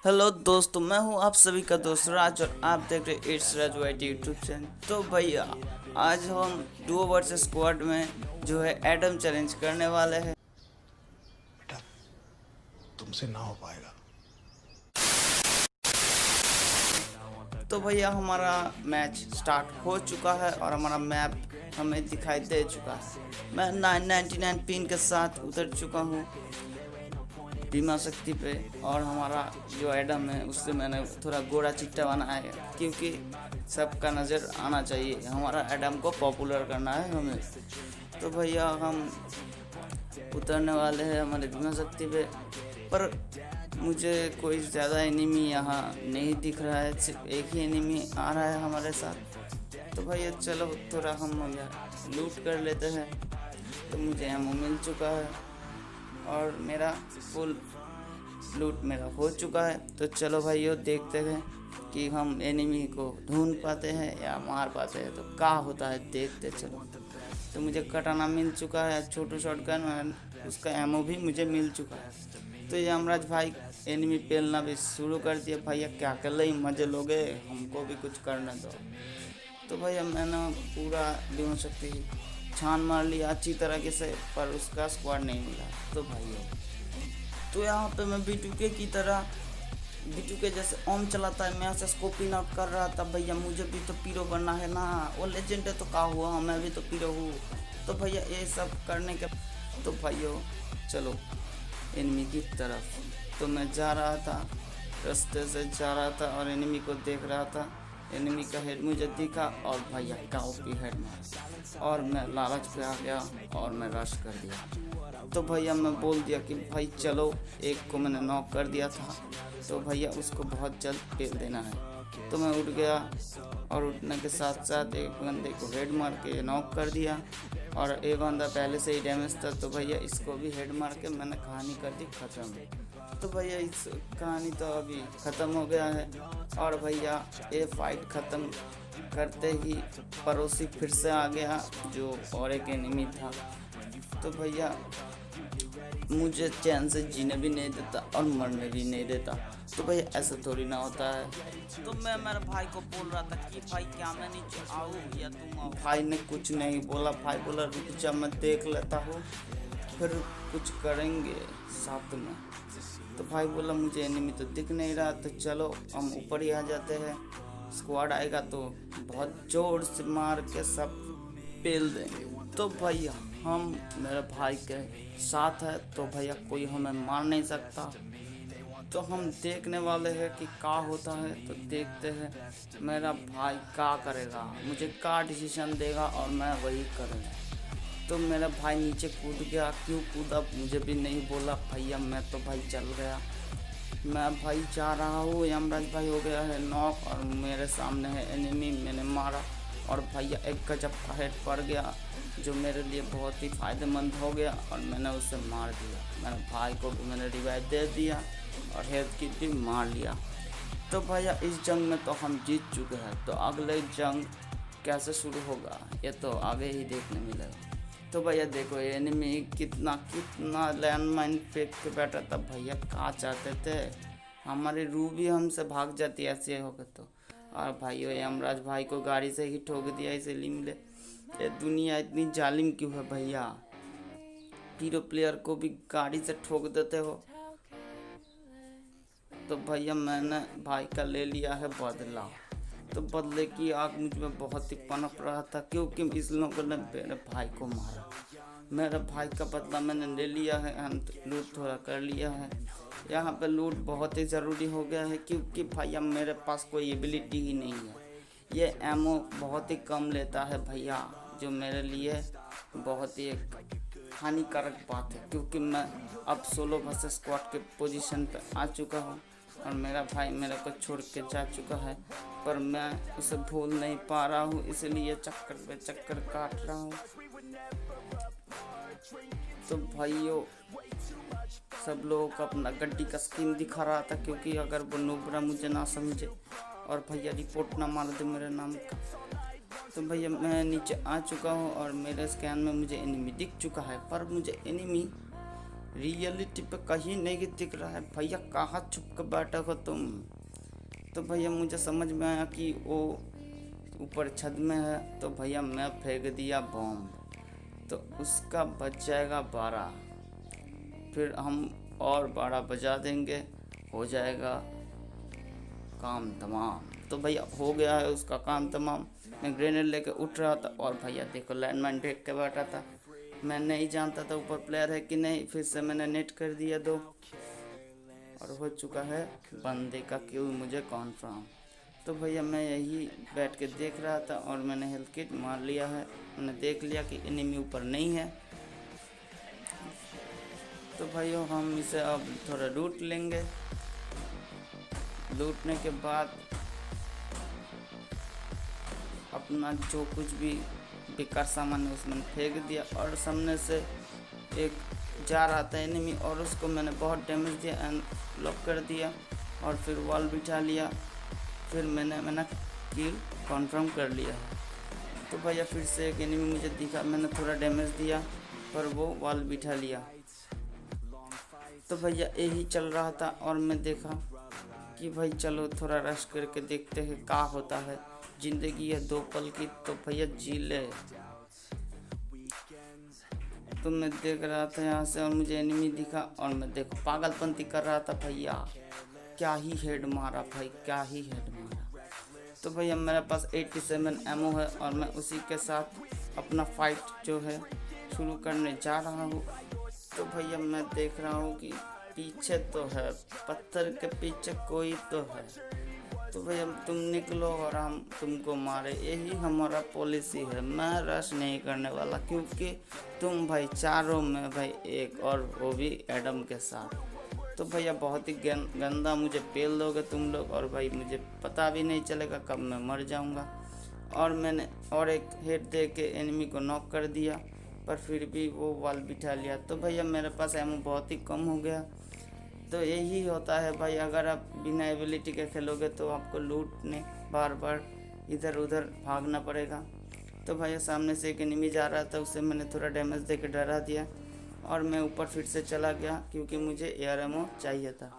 Hello दोस्तों, मैं हूं आप सभी का दोस्त राज और आप देख रहे इट्स राज वाइटी यूट्यूब चैनल। तो भैया, आज हम डुओ वर्सेस स्क्वाड में जो है एडम चैलेंज करने वाले हैं। बेटा, तुमसे ना हो पाएगा। तो भैया, हमारा मैच स्टार्ट हो चुका है और हमारा मैप हमें दिखाई दे चुका है। मैं 999 पिन के साथ उतर चुका हूँ बीमा शक्ति पे, और हमारा जो एडम है उससे मैंने थोड़ा गोरा चिट्टा बनाया है क्योंकि सबका नज़र आना चाहिए। हमारा एडम को पॉपुलर करना है हमें। तो भैया, हम उतरने वाले हैं हमारे बीमा शक्ति पे, पर मुझे कोई ज़्यादा एनिमी यहाँ नहीं दिख रहा है, सिर्फ एक ही एनिमी आ रहा है हमारे साथ। तो भैया चलो थोड़ा हम लूट कर लेते हैं। तो मुझे एमो मिल चुका है और मेरा फुल लूट मेरा हो चुका है। तो चलो भाइयों, देखते हैं कि हम एनिमी को ढूंढ पाते हैं या मार पाते हैं। तो क्या होता है देखते चलो। तो मुझे कटाना मिल चुका है, छोटू शॉटगन, उसका एमओ भी मुझे मिल चुका है। तो ये यमराज भाई एनिमी पेलना भी शुरू कर दिया। भैया क्या कर रही, मजे लोगे, हमको भी कुछ करने दो। तो भैया मैंने पूरा ड्यून शक्ति छान मार लिया अच्छी तरीके से, पर उसका स्क्वाड नहीं मिला। तो भाई, तो यहाँ पे मैं बीटूके की तरह, बीटूके जैसे ओम चलाता है, मैं ऐसे स्कोपिंग आउट कर रहा था। भैया मुझे भी तो पीरो बनना है ना, वो लेजेंड है तो क्या हुआ, मैं भी तो पीरो हूँ। तो भैया ये सब करने के, तो भाइयों चलो एनिमी की तरफ। तो मैं जा रहा था, रास्ते से जा रहा था और एनिमी को देख रहा था। एनिमी का हेड मुझे दिखा और भैया गाँव की हेड मारा और मैं लालच पे आ गया और मैं रश कर दिया। तो भैया मैं बोल दिया कि भाई चलो, एक को मैंने नॉक कर दिया था, तो भैया उसको बहुत जल्द पेल देना है। तो मैं उठ गया और उठने के साथ साथ एक बंदे को हेड मार के नॉक कर दिया, और एक बंदा पहले से ही डैमेज था। तो भैया इसको भी हेड मार के मैंने कहानी कर दी ख़त्म। तो भैया इस कहानी तो अभी ख़त्म हो गया है। और भैया ये फाइट ख़त्म करते ही पड़ोसी फिर से आ गया, जो और एक एनिमी था। तो भैया मुझे चैन से जीने भी नहीं देता और मरने भी नहीं देता। तो भैया ऐसा थोड़ी ना होता है। तो मैं मेरे भाई को बोल रहा था कि भाई क्या मैं नीचे आऊँ या तुम आओ। भाई ने कुछ नहीं बोला। भाई बोला रुक जा, मैं देख लेता हूँ, फिर कुछ करेंगे साथ में। तो भाई बोला मुझे एनिमी तो दिख नहीं रहा, तो चलो हम ऊपर ही आ जाते हैं। स्क्वाड आएगा तो बहुत जोर से मार के सब पेल देंगे। तो भैया हम मेरे भाई के साथ है, तो भैया कोई हमें मार नहीं सकता। तो हम देखने वाले हैं कि क्या होता है। तो देखते हैं मेरा भाई क्या करेगा, मुझे क्या डिसीजन देगा और मैं वही करूँगा। तो मेरा भाई नीचे कूद गया। क्यों कूदा मुझे भी नहीं बोला भैया, मैं तो भाई चल गया। मैं भाई जा रहा हूँ, यमराज भाई हो गया है नॉक और मेरे सामने है एनिमी, मैंने मारा और भैया एक गजब का हेड पड़ गया, जो मेरे लिए बहुत ही फ़ायदेमंद हो गया और मैंने उसे मार दिया। मेरे भाई को भी मैंने रिवाइव दे दिया और हेड की भी मार लिया। तो भैया इस जंग में तो हम जीत चुके हैं। तो अगले जंग कैसे शुरू होगा ये तो आगे ही देखने मिलेगा। तो भैया देखो एनिमी कितना कितना लैंडमाइन फेंक के बैठा था। भैया कहाँ चाहते थे हमारी रूह भी हमसे भाग जाती ऐसे होगा तो। और भाइयों यमराज भाई को गाड़ी से ही ठोक दिया, इसीलिए मिले। ये दुनिया इतनी जालिम क्यों है भैया, हीरो प्लेयर को भी गाड़ी से ठोक देते हो। तो भैया मैंने भाई का ले लिया है बदला। तो बदले की आग मुझ में बहुत ही पनप रहा था, क्योंकि इस लोगों ने मेरे भाई को मारा। मेरे भाई का बदला मैंने ले लिया है, लूट थोड़ा कर लिया है। यहाँ पे लूट बहुत ही ज़रूरी हो गया है, क्योंकि भैया मेरे पास कोई एबिलिटी ही नहीं है। ये एमओ बहुत ही कम लेता है भैया, जो मेरे लिए बहुत ही एक हानिकारक बात है, क्योंकि मैं अब सोलो वर्सेस स्क्वाड के पोजीशन पे आ चुका हूँ और मेरा भाई मेरे को छोड़ के जा चुका है। पर मैं उसे भूल नहीं पा रहा हूँ, इसलिए चक्कर पे चक्कर काट रहा हूँ। तो भाइयों सब लोगों को अपना गड्डी का स्किन दिखा रहा था, क्योंकि अगर वो नुबरा मुझे ना समझे और भैया रिपोर्ट ना मार दे मेरे नाम का। तो भैया मैं नीचे आ चुका हूँ और मेरे स्कैन में मुझे एनिमी दिख चुका है, पर मुझे एनिमी रियलिटी पे कहीं नहीं दिख रहा है। भैया कहाँ छुप कर बैठे हो तुम? तो भैया मुझे समझ में आया कि वो ऊपर छत में है, तो भैया मैं फेंक दिया बॉम्ब, तो उसका बच जाएगा 12, फिर हम और 12 बजा देंगे, हो जाएगा काम तमाम। तो भैया हो गया है उसका काम तमाम। मैं ग्रेनेड लेके उठ रहा था और भैया देखो लैंडमाइन देख के बैठा था। मैं नहीं जानता था ऊपर प्लेयर है कि नहीं, फिर से मैंने नेट कर दिया 2 और हो चुका है बंदे का किल मुझे कॉन्फर्म। तो भैया मैं यही बैठ के देख रहा था और मैंने हेल्थ किट मार लिया है। मैंने देख लिया कि एनिमी ऊपर नहीं है। तो भाइयों हम इसे अब थोड़ा लूट लेंगे। लूटने के बाद अपना जो कुछ भी बेकार सामान है उसमें फेंक दिया और सामने से एक जा रहा था एनिमी और उसको मैंने बहुत डैमेज दिया एंड लॉक कर दिया और फिर वॉल बिठा लिया। फिर मैंने किल कॉन्फर्म कर लिया है। तो भैया फिर से एक एनिमी मुझे दिखा, मैंने थोड़ा डैमेज दिया पर वो वॉल बिठा लिया। तो भैया यही चल रहा था और मैं देखा कि भाई चलो थोड़ा रश करके देखते हैं क्या होता है। ज़िंदगी है 2 पल की, तो भैया जी ले। तो मैं देख रहा था यहाँ से और मुझे एनिमी दिखा और मैं देखो पागलपंती कर रहा था। भैया क्या ही हेड मारा भाई, क्या ही हेड मारा। तो भैया मेरे पास 87 एमओ है और मैं उसी के साथ अपना फाइट जो है शुरू करने जा रहा हूँ। तो भैया मैं देख रहा हूँ कि पीछे तो है, पत्थर के पीछे कोई तो है। तो भैया तुम निकलो और हम तुमको मारे, यही हमारा पॉलिसी है। मैं रश नहीं करने वाला क्योंकि तुम भाई चारों में भाई एक, और वो भी एडम के साथ। तो भैया बहुत ही गंदा मुझे पेल दोगे तुम लोग और भाई मुझे पता भी नहीं चलेगा कब मैं मर जाऊंगा। और मैंने और एक हेड दे के एनिमी को नॉक कर दिया पर फिर भी वो वॉल बिठा लिया। तो भैया मेरे पास एमो बहुत ही कम हो गया। तो यही होता है भाई, अगर आप बिना एबिलिटी के खेलोगे तो आपको लूटने बार बार इधर उधर भागना पड़ेगा। तो भैया सामने से एक एनिमी जा रहा था, उसे मैंने थोड़ा डैमेज दे के डरा दिया और मैं ऊपर फिर से चला गया क्योंकि मुझे एयर एमो चाहिए था।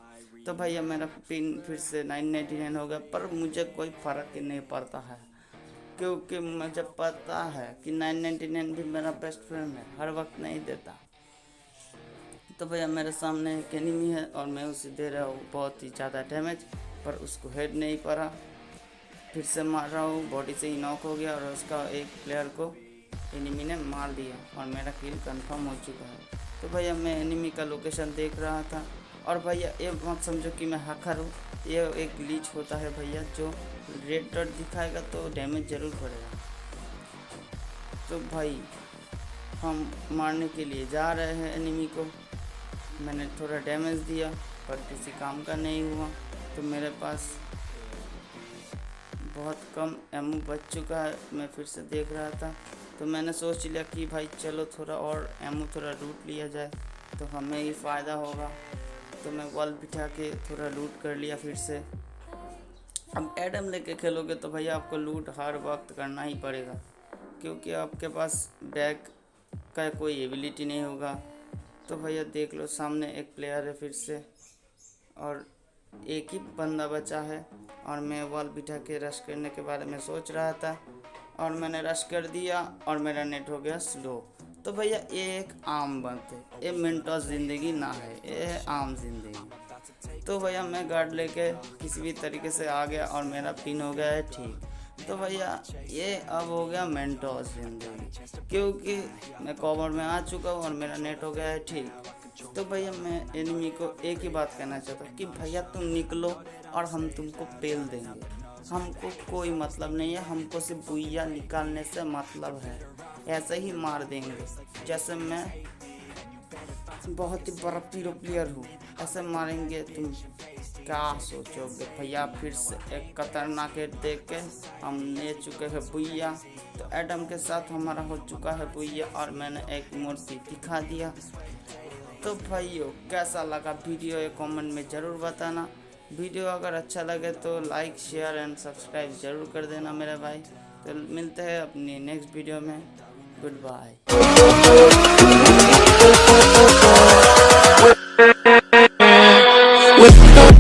तो भैया मेरा पिन फिर से 999 हो गया, पर मुझे कोई फ़र्क ही नहीं पड़ता है क्योंकि मुझे पता है कि 999 भी मेरा बेस्ट फ्रेंड है, हर वक्त नहीं देता। तो भैया मेरे सामने एक एनिमी है और मैं उसे दे रहा हूँ बहुत ही ज़्यादा डैमेज, पर उसको हेड नहीं पड़ा। फिर से मार रहा हूँ, बॉडी से ही नॉक हो गया और उसका एक प्लेयर को एनिमी ने मार दिया और मेरा किल कंफर्म हो चुका है। तो भैया मैं एनिमी का लोकेशन देख रहा था और भैया ये मत समझो कि मैं हैकर हूँ, ये एक ग्लिच होता है भैया, जो रेड डॉट दिखाएगा तो डैमेज ज़रूर पड़ेगा। तो भाई हम मारने के लिए जा रहे हैं एनिमी को। मैंने थोड़ा डैमेज दिया पर किसी काम का नहीं हुआ। तो मेरे पास बहुत कम एमो बच चुका है। मैं फिर से देख रहा था तो मैंने सोच लिया कि भाई चलो थोड़ा और एमो थोड़ा लूट लिया जाए तो हमें ही फ़ायदा होगा। तो मैं वॉल बिठा के थोड़ा लूट कर लिया फिर से। अब एडम लेके खेलोगे तो भैया आपको लूट हर वक्त करना ही पड़ेगा क्योंकि आपके पास बैग का कोई एबिलिटी नहीं होगा। तो भैया देख लो सामने एक प्लेयर है फिर से और एक ही बंदा बचा है और मैं वॉल बिठा के रश करने के बारे में सोच रहा था और मैंने रश कर दिया और मेरा नेट हो गया स्लो। तो भैया ये एक आम बात है, ये मिनटों ज़िंदगी ना है, ये है आम जिंदगी। तो भैया मैं गार्ड लेके किसी भी तरीके से आ गया और मेरा पिन हो गया है ठीक। तो भैया ये अब हो गया मेंटोस जिंदगी क्योंकि मैं कवर में आ चुका हूँ और मेरा नेट हो गया है ठीक। तो भैया मैं एनिमी को एक ही बात कहना चाहता हूँ कि भैया तुम निकलो और हम तुमको पेल देंगे, हमको कोई मतलब नहीं है, हमको सिर्फ बुइया निकालने से मतलब है, ऐसे ही मार देंगे। जैसे मैं बहुत ही बड़ा प्रो प्लेयर हूँ ऐसे मारेंगे, तुम क्या सोचोगे भैया। फिर से एक खतरनाक हेड देख के हम ले चुके हैं बुइया। तो एडम के साथ हमारा हो चुका है बुइया और मैंने एक मूर्ति दिखा दिया। तो भाइयों कैसा लगा वीडियो ये कमेंट में ज़रूर बताना। वीडियो अगर अच्छा लगे तो लाइक शेयर एंड सब्सक्राइब ज़रूर कर देना मेरे भाई। तो मिलते हैं अपनी नेक्स्ट वीडियो में। Good bye. with